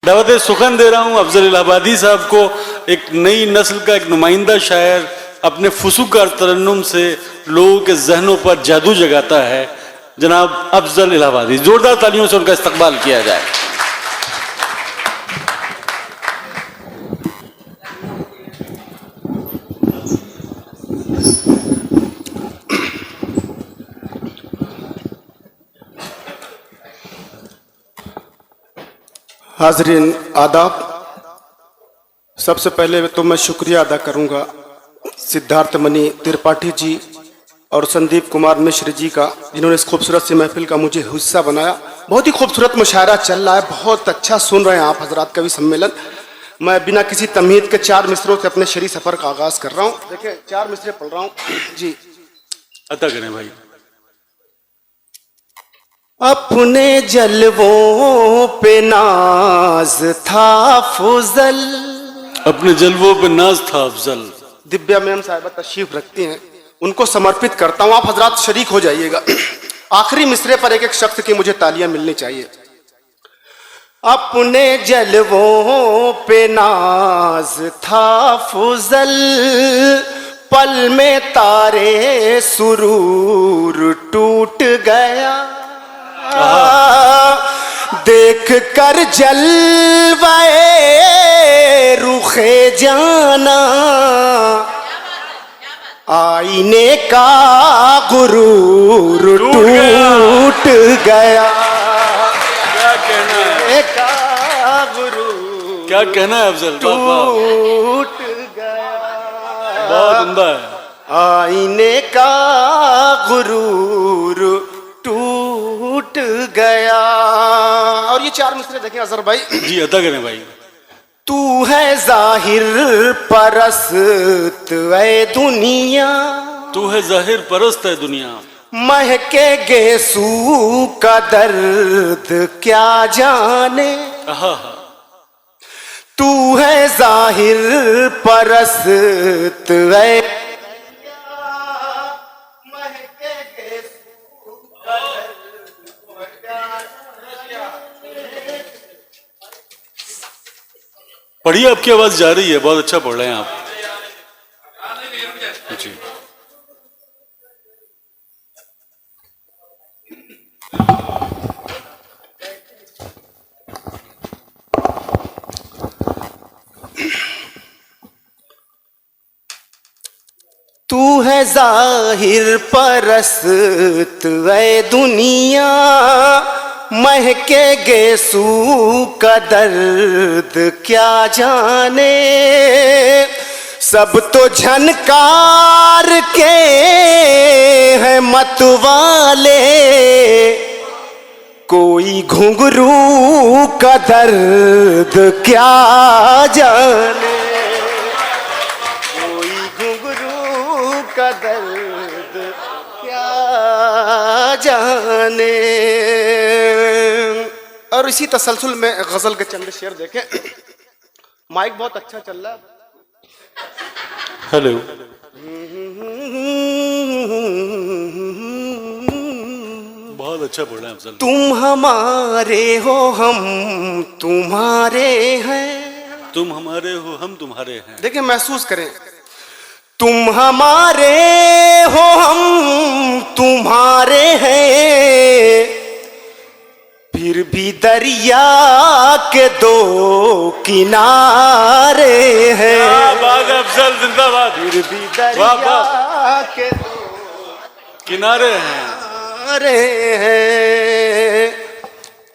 दावत सुखन दे रहा हूँ अफजल इलाहाबादी साहब को, एक नई नस्ल का एक नुमाइंदा शायर अपने फुसूकार तरन्नुम से लोगों के जहनों पर जादू जगाता है। जनाब अफजल इलाहाबादी, जोरदार तालियों से उनका इस्तकबाल किया जाए। हाजरीन आदाब, सबसे पहले तो मैं शुक्रिया अदा करूंगा सिद्धार्थ मणि त्रिपाठी जी और संदीप कुमार मिश्र जी का, जिन्होंने इस खूबसूरत सी महफिल का मुझे हिस्सा बनाया। बहुत ही खूबसूरत मुशायरा चल रहा है, बहुत अच्छा सुन रहे हैं आप हजरात कवि सम्मेलन। मैं बिना किसी तमहीद के 4 मिसरों से अपने शरी सफर का आगाज कर रहा हूँ। देखिए 4 मिसरे पढ़ रहा हूँ जी। अता करें भाई। अपने जलवों पे नाज था फुजल, अपने जलवों पे नाज था अफजल। दिव्या मैम साहिबा तशरीफ रखती हैं, उनको समर्पित करता हूं। आप हजरात शरीक हो जाइएगा। आखिरी मिसरे पर एक एक शख्स की मुझे तालियां मिलनी चाहिए। अपने जलवों पे नाज था फुजल, पल में तारे सुरूर टूट गया, देख कर जलवाए रुखे जाना, आईने का गुरूर टूट गया। क्या कहना है, का गुरूर क्या कहना है अफजल, टूट गया, बहुत उम्दा है। आईने का गुरूर टूट गया। और ये 4 मिसरे देखें अजहर भाई जी। अता करें भाई। तू है जाहिर परस्त ऐ दुनिया, तू है जाहिर परस्त है दुनिया, महके गेसू का दर्द क्या जाने। तू है जाहिर परस्त ऐ पढ़िए, आपकी आवाज जा रही है, बहुत अच्छा पढ़ रहे हैं आप जी। तू है जाहिर परस्त ऐ दुनिया, महके गेसू का दर्द क्या जाने। सब तो झनकार के हैं मतवाले, कोई घुंघरू का दर्द क्या जाने, कोई घुंघरू का दर्द क्या जाने। और इसी तसलसल में गजल के चंद शेर देखें। माइक बहुत अच्छा चल रहा है। हेलो। बहुत अच्छा बोल रहे हैं अफजल। तुम हमारे हो हम तुम्हारे हैं, तुम हमारे हो हम तुम्हारे हैं। देखिए महसूस करें। तुम हमारे हो हम तुम्हारे हैं, फिर भी दरिया के 2 किनारे हैं। बाग अफजल जिंदाबाद। फिर भी दरिया के 2 किनारे हैं,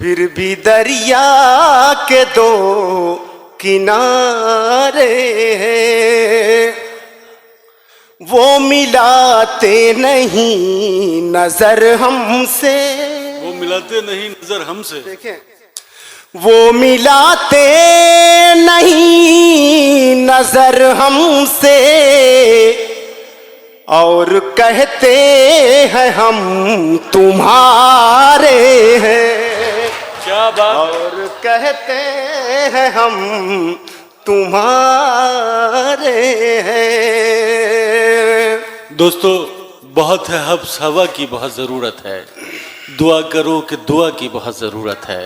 फिर भी दरिया के 2 किनारे हैं। वो मिलाते नहीं नजर हमसे, वो मिलाते नहीं नजर हमसे। देखें, वो मिलाते नहीं नजर हमसे, और कहते हैं हम तुम्हारे हैं। क्या बात। और कहते हैं हम तुम्हारे हैं। दोस्तों, बहुत है हब्स हवा की बहुत ज़रूरत है, दुआ करो कि दुआ की बहुत ज़रूरत है।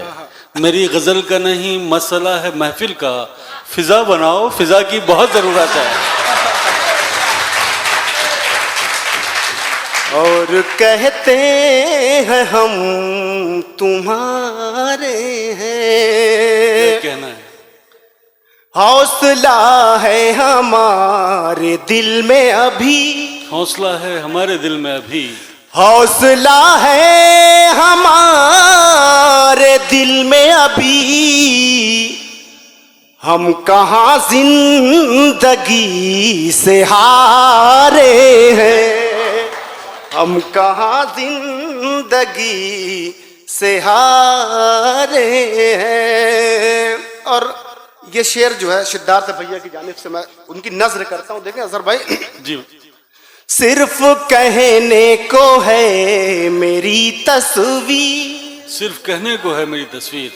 मेरी गजल का नहीं मसला है महफिल का, फिजा बनाओ, फिजा की बहुत जरूरत है। और कहते हैं हम तुम्हारे हैं, कहना है हौसला है हमारे दिल में अभी, हौसला है हमारे दिल में अभी, हौसला है हमारे दिल में अभी, हम कहाँ जिंदगी से हारे हैं, हम कहाँ जिंदगी से हारे हैं। और ये शेर जो है सिद्धार्थ भैया की जानिब से मैं उनकी नज्र करता हूँ। देखें अजहर भाई, जी सिर्फ कहने को है मेरी तस्वीर, सिर्फ कहने को है मेरी तस्वीर,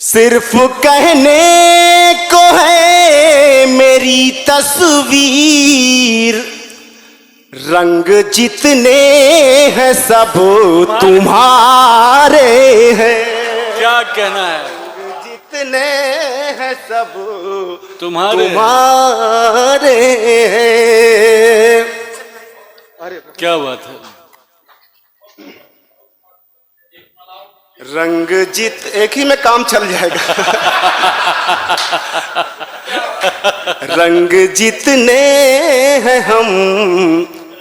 सिर्फ कहने को है मेरी तस्वीर, रंग जितने हैं सब तुम्हारे हैं, क्या कहना है, जितने हैं सब तुम्हारे तुम्हारे हैं। अरे क्या बात है। रंग जित एक ही में काम चल जाएगा। रंग जितने हैं हम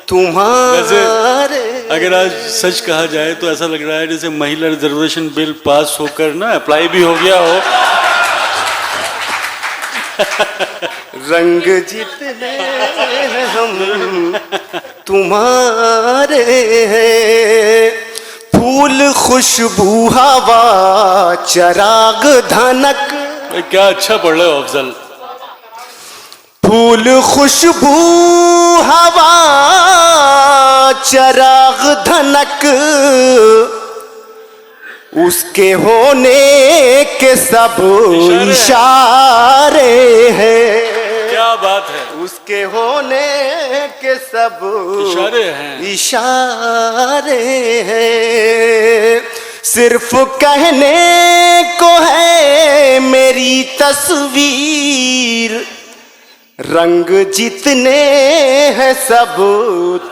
तुम्हारे। अगर आज सच कहा जाए तो ऐसा लग रहा है जैसे महिला रिजर्वेशन बिल पास होकर ना अप्लाई भी हो गया हो। रंग जितने हैं हम तुम्हारे हैं, फूल खुशबू हवा चराग धनक। क्या अच्छा पढ़ रहे हो अफजल। फूल खुशबू हवा चराग धनक, उसके होने के सब इशारे हैं। क्या बात है। उसके होने के सब इशारे हैं, इशारे हैं। सिर्फ कहने को है मेरी तस्वीर, रंग जितने हैं सब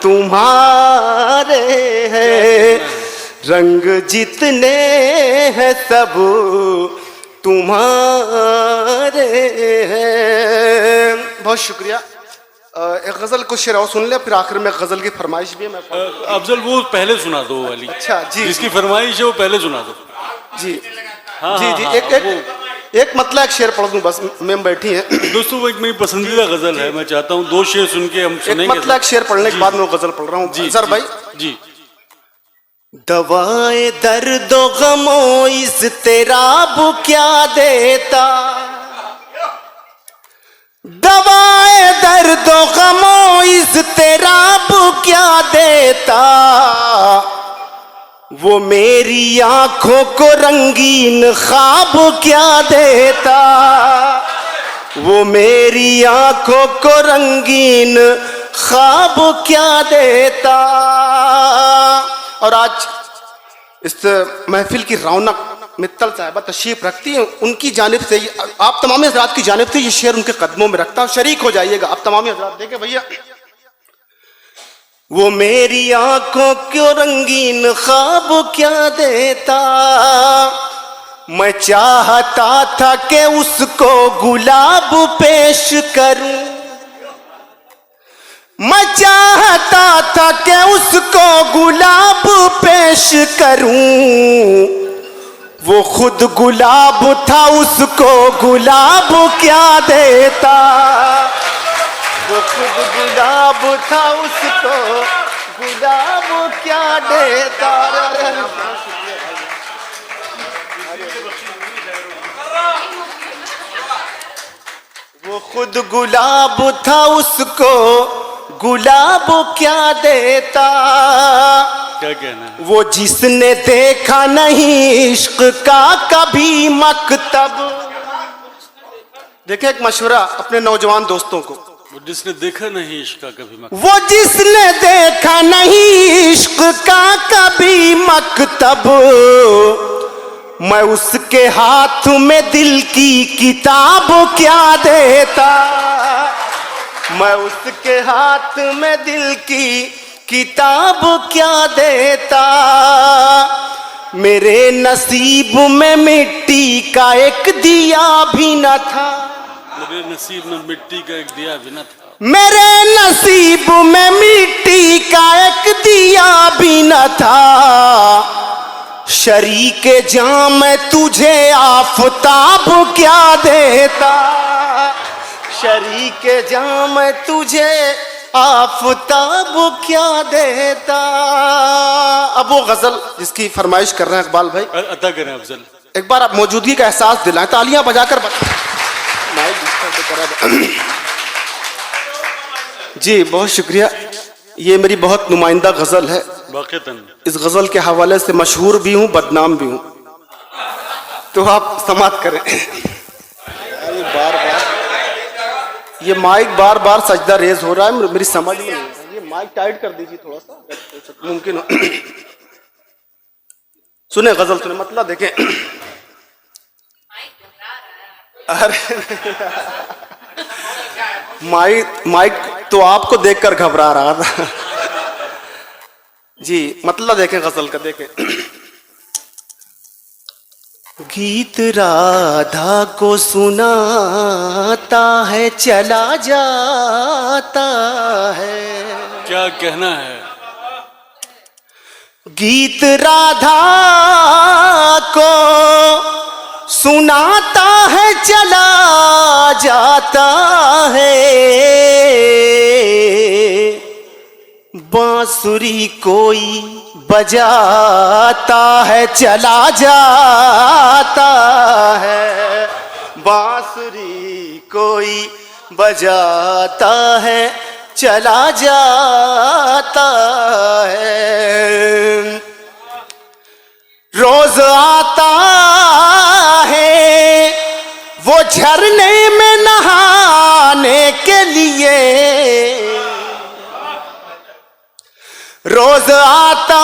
तुम्हारे हैं, रंग जितने हैं सब तुम्हारे हैं। बहुत शुक्रिया। एक गजल कुछ शेर और सुन ले, फिर आखिर में गजल की फरमाइश भी है। मैं अफजल वो पहले सुना दो वाली। अच्छा जी, जिसकी फरमाइश है वो पहले सुना दो। जी हाँ, जी हाँ, जी। हाँ, एक मतलब एक शेर पढ़ दूं बस, मैम बैठी हैं। दोस्तों वो एक मेरी पसंदीदा गजल है, मैं चाहता हूँ 2 शेर सुन के हम सुनेंगे। एक मतलब एक शेर पढ़ने के बाद मैं वो गजल पढ़ रहा हूँ सर भाई। जी। दवाए दर्दो गमो इस तेराब क्या देता, दवाए दर्दो गमो इस तेराब क्या देता, वो मेरी आंखों को रंगीन ख्वाब क्या देता, वो मेरी आंखों को रंगीन ख्वाब क्या देता। और आज इस महफिल की रौनक मित्तल साहिबा तशरीफ रखती हैं, उनकी जानिब से आप तमाम हज़रात की जानिब से ये शेर उनके कदमों में रखता हूं, शरीक हो जाइएगा आप तमाम हज़रात। देखें भैया, वो मेरी आंखों को रंगीन ख्वाब क्या देता, मैं चाहता था कि उसको गुलाब पेश करूं, मैं चाहता था कि उसको गुलाब पेश करूं, वो खुद गुलाब था उसको गुलाब क्या देता, वो खुद गुलाब था उसको गुलाब क्या देता। वो खुद गुलाब था उसको गुलाब क्या देता। क्या कहना है। वो जिसने देखा नहीं इश्क का कभी मकतब। देखे एक मशवरा अपने नौजवान दोस्तों को, वो जिसने देखा नहीं इश्क का कभी मकतब, वो जिसने देखा नहीं इश्क का कभी मकतब, मैं उसके हाथ में दिल की किताब क्या देता, मैं उसके हाथ में दिल की किताब क्या देता। मेरे नसीब में मिट्टी का एक दिया भी न था, मेरे नसीब में मिट्टी का एक दिया भी न था, मेरे नसीब में मिट्टी का एक दिया भी न था। शरीके जाम मैं तुझे आफताब क्या देता, शरीके जाम मैं तुझे आफताब क्या देता। अब वो गजल जिसकी फरमाइश कर रहे हैं इकबाल भाई, अता करें अफजल। एक बार आप मौजूदगी का एहसास दिलाएं, तालियां बजाकर जी। बहुत शुक्रिया। ये मेरी बहुत नुमाइंदा गजल है, वाक़तन इस गजल के हवाले से मशहूर भी हूं, बदनाम भी हूं, तो आप समाप्त करें। ये माइक बार बार सजदा रेज हो रहा है, मेरी समझ में नहीं आ रहा। ये माइक टाइट कर दीजिए थोड़ा सा, मुमकिन हो। सुने गजल, सुने मतलब देखें। अरे माइक तो आपको देखकर घबरा रहा था जी। मतलब देखें गजल का, देखें। गीत राधा को सुनाता है चला जाता है, क्या कहना है। गीत राधा को सुनाता है चला जाता है, बांसुरी कोई बजाता है चला जाता है, बांसुरी कोई बजाता है चला जाता है। रोज आता है वो झरने में नहाने के लिए, रोज आता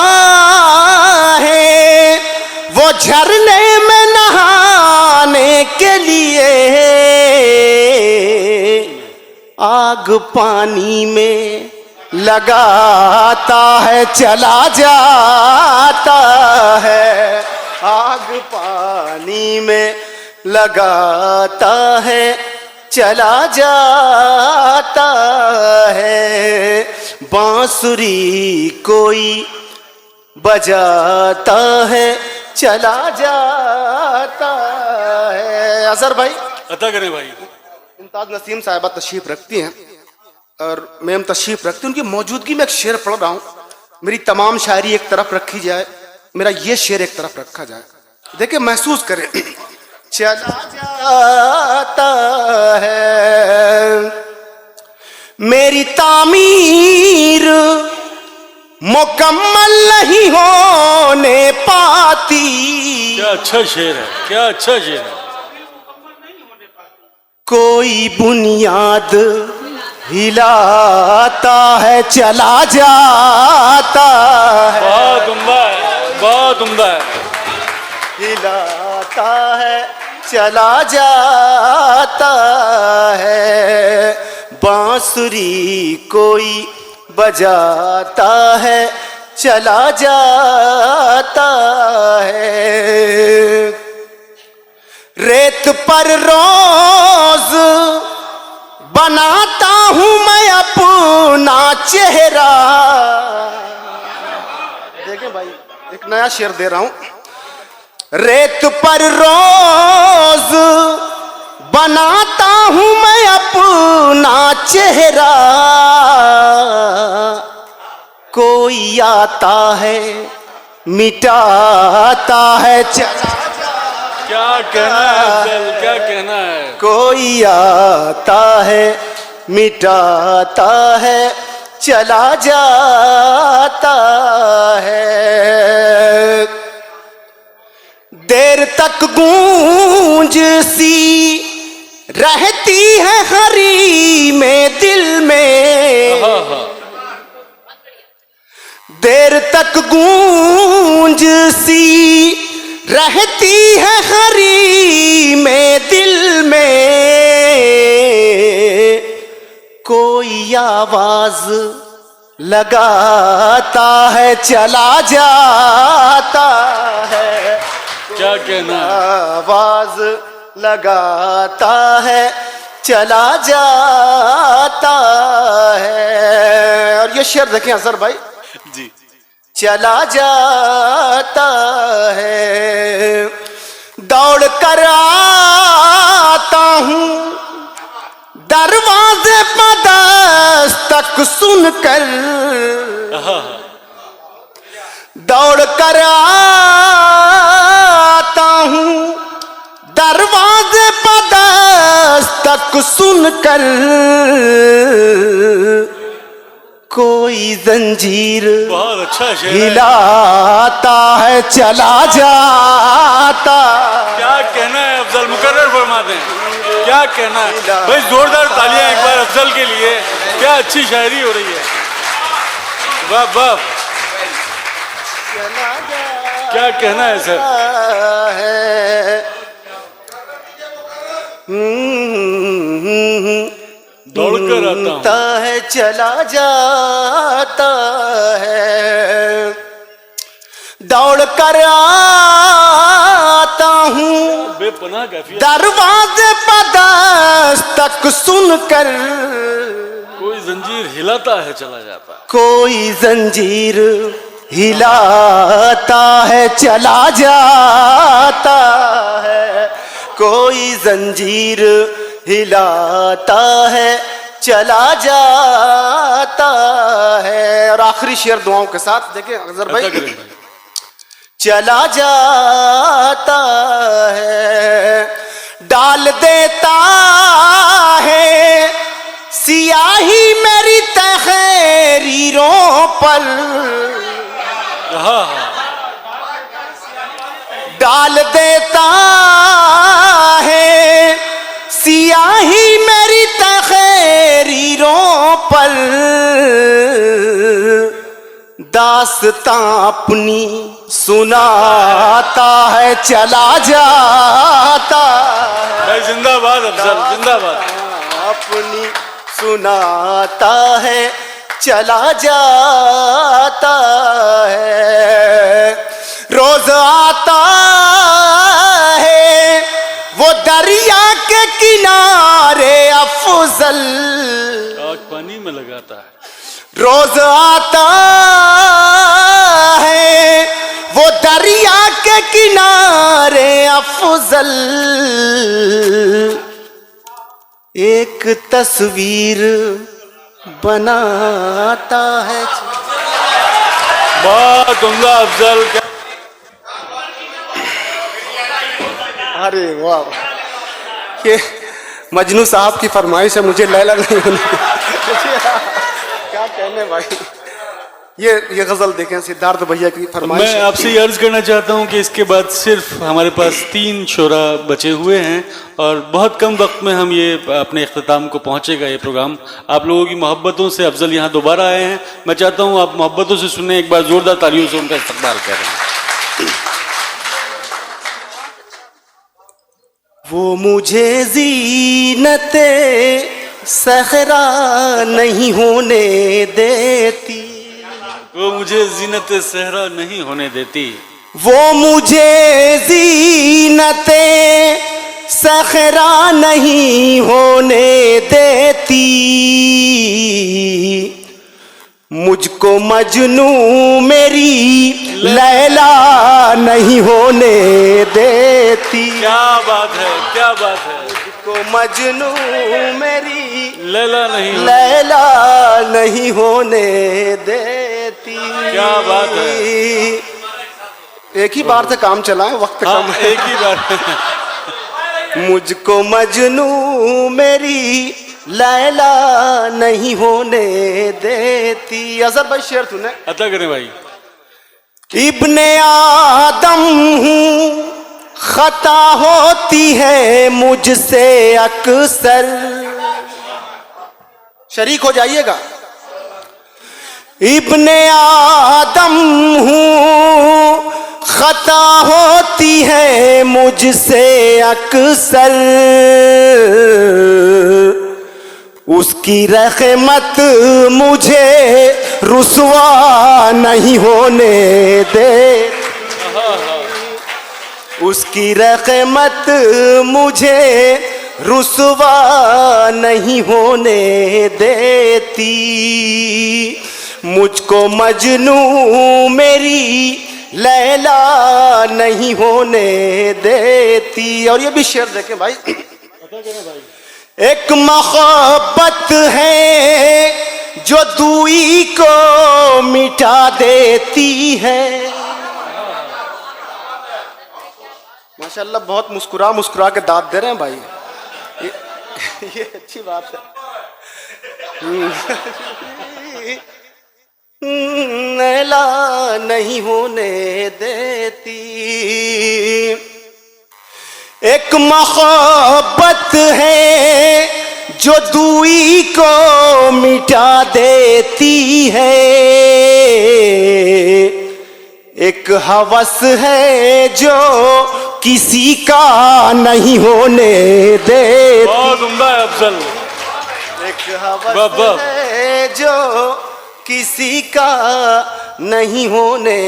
है वो झरने में नहाने के लिए, आग पानी में लगाता है चला जाता है, आग पानी में लगाता है चला जाता है, बांसुरी कोई बजाता है चला जाता है। अजहर भाई, अता करें भाई। मुमताज नसीम साहिबा तशरीफ रखती हैं और मैम तशरीफ रखती हैं, उनकी मौजूदगी में एक शेर पढ़ रहा हूँ। मेरी तमाम शायरी एक तरफ रखी जाए, मेरा ये शेर एक तरफ रखा जाए, देखिए महसूस करें। चला जाता है मेरी तामीर मुकम्मल नहीं होने पाती। क्या अच्छा शेर है, क्या अच्छा शेर है। कोई बुनियाद हिलाता है चला जाता है, बहुत उम्दा है, बहुत उम्दा है। हिलाता है चला जाता है, बांसुरी कोई बजाता है चला जाता है। रेत पर रोज बनाता हूं मैं अपना चेहरा। देखें भाई, एक नया शेर दे रहा हूं। रेत पर रोज बनाता हूं मैं अपना चेहरा, कोई आता है मिटाता है चला। क्या कहना है अफजल, क्या कहना है। कोई आता है मिटाता है चला जाता है, देर तक गूंज सी रहती है हरी में दिल में, देर तक गूंज सी रहती है हरी में दिल में, कोई आवाज लगाता है चला जाता है। क्या कहना है? आवाज लगाता है चला जाता है। और ये शेर देखें असर भाई जी, चला जाता है। दौड़ कर आता हूं दरवाजे पर दस्तक सुनकर, दौड़ कर आता हूं दरवाजे पर दस्तक सुनकर, कोई जंजीर बहुत अच्छा शेर है। हिलाता है चला जाता। क्या कहना है अफजल, मुकर्रर फरमा दें, क्या कहना है भाई? जोरदार तालियां एक बार अफजल के लिए, क्या अच्छी शायरी हो रही है, वाह वाह, क्या कहना है सर? दौड़कर आता हूं है चला जाता है, दौड़ कर आता हूं बेपनाह कैफियत। दरवाजे पर दस्तक सुनकर, कोई जंजीर हिलाता है चला जाता है। कोई जंजीर हिलाता है चला जाता है, कोई जंजीर हिलाता है चला जाता है। और आखिरी शेर दुआओं के साथ देखें अजहर भाई। चला जाता है, डाल देता है सियाही मेरी तहरीरों पर, डाल देता है सियाही मेरी तहरीरों पर, दास्तां अपनी सुनाता है चला जाता है। भाई जिंदाबाद अफजल, जिंदाबाद। अपनी सुनाता है चला जाता है। रोज आता है वो दरिया के किनारे अफजल, आग पानी में लगाता है। रोज आता है वो दरिया के किनारे अफजल, एक तस्वीर बनाता है। बहुत उम्दा अफजल। अरे वाह, ये मजनू साहब की फरमाइश है, मुझे लैला नहीं होने क्या कहने भाई। ये गजल देखें सिद्धार्थ भैया की फरमाइश। मैं आपसे ये अर्ज करना चाहता हूँ कि इसके बाद सिर्फ हमारे पास 3 शोरा बचे हुए हैं और बहुत कम वक्त में हम ये अपने इख्तिताम को पहुँचेगा ये प्रोग्राम। आप लोगों की मोहब्बतों से अफजल यहाँ दोबारा आए हैं। मैं चाहता हूँ आप मोहब्बतों से सुने, एक बार जोरदार तालियों से उनका इस्तकबाल करें। वो मुझे ज़ीनते सहरा नहीं होने देती, वो मुझे ज़ीनत सहरा नहीं होने देती, वो मुझे ज़ीनते सहरा नहीं होने देती, मुझको मजनू मेरी लैला नहीं होने देती। क्या बात है, क्या बात है। मुझको मजनू मेरी लैला नहीं होने देती। क्या बात है। एक ही बार से काम चला है, वक्त कम है। एक ही बार। मुझको मजनू मेरी लैला नहीं होने देती। अजहर भाई शेर सुने। अता करें भाई। इब्ने आदम हूँ खता होती है मुझसे अक्सर, शरीक हो जाइएगा। इब्ने आदम हूँ खता होती है मुझसे अक्सर, उसकी रहमत मुझे रुसवा नहीं होने दे, उसकी रहमत मुझे रुसवा नहीं होने देती, मुझको मजनू मेरी लैला नहीं होने देती। और ये भी शेर देखें भाई, एक मोहब्बत है जो दूई को मिटा देती है। माशाल्लाह बहुत मुस्कुरा मुस्कुरा के दाद दे रहे हैं भाई, ये अच्छी बात है। नैला नहीं होने देती, एक मोहब्बत है जो दूई को मिटा देती है, एक हवस है जो किसी का नहीं होने देती। बहुत उम्दा है अफजल। एक हवस है जो किसी का नहीं होने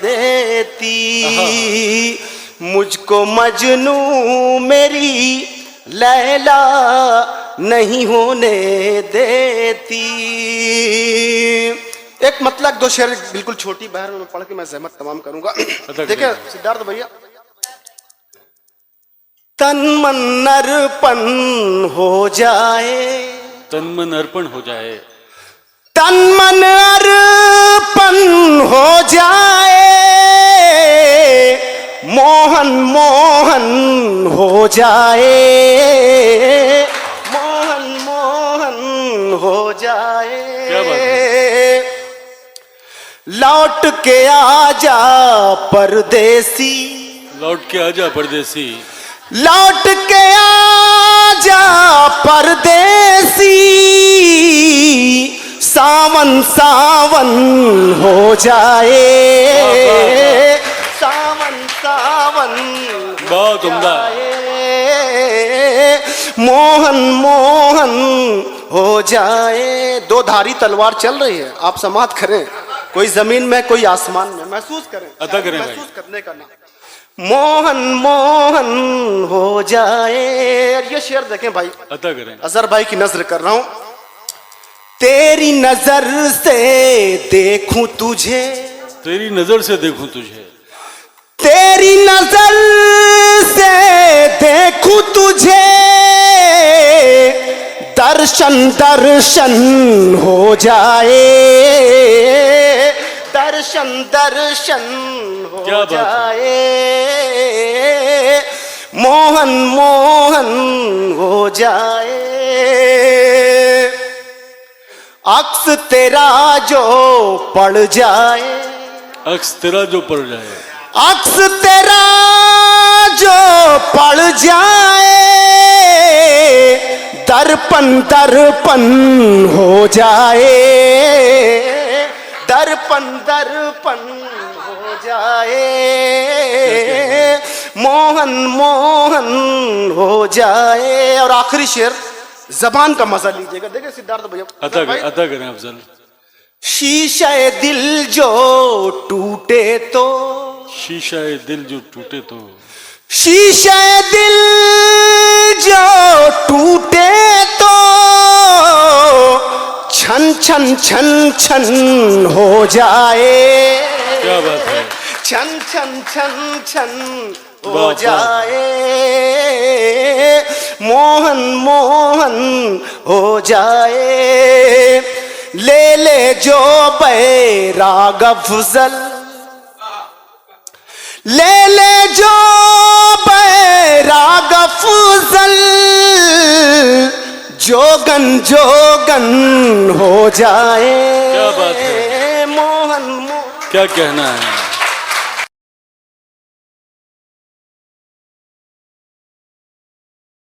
देती, मुझको मजनू मेरी लैला नहीं होने देती। एक मतलब दो शेर बिल्कुल छोटी बहर में पढ़ के मैं जहमत तमाम करूंगा। देखिए सिद्धार्थ भैया, तन मन अर्पण हो जाए, तन मन अर्पण हो जाए, तन मन अर्पण हो जाए, मोहन मोहन हो जाए, मोहन मोहन हो जाए। क्या बात है? लौट के आजा परदेसी, लौट के आजा परदेसी, लौट के आजा परदेसी, सावन सावन हो जाए, सावन सावन बहुत उम्दा। मोहन मोहन हो जाए। दो धारी तलवार चल रही है, आप समाप्त करें, कोई जमीन में कोई आसमान में, महसूस करें, अता करें महसूस करने का नाम। मोहन मोहन हो जाए। ये शेर देखें भाई, अता करें। अजहर भाई की नजर कर रहा हूं। तेरी नजर से देखूं तुझे, तेरी नजर से देखूं तुझे, तेरी नजर से देखूं तुझे, दर्शन दर्शन हो जाए, दर्शन दर्शन हो जाए, मोहन मोहन हो जाए। अक्स तेरा जो पड़ जाए, अक्स तेरा जो पड़ जाए, अक्स तेरा जो पड़ जाए, दर्पण दर्पण हो जाए, दर्पण दर्पण हो जाए, मोहन मोहन हो जाए। और आखिरी शेर जबान का मजा लीजिएगा, देखिए सिद्धार्थ भैया, अता करें अफजल। शीशे दिल जो टूटे तो, शीशा दिल जो टूटे तो, शीशे दिल जो टूटे तो, छन छन छन छन हो जाए। क्या बात है? छन छन छन छन हो जाए, मोहन मोहन हो जाए। ले ले जो बैराग अफजल, ले ले जो बैराग अफजल, जोगन जोगन हो जाए। क्या बात है? मोहन क्या कहना है?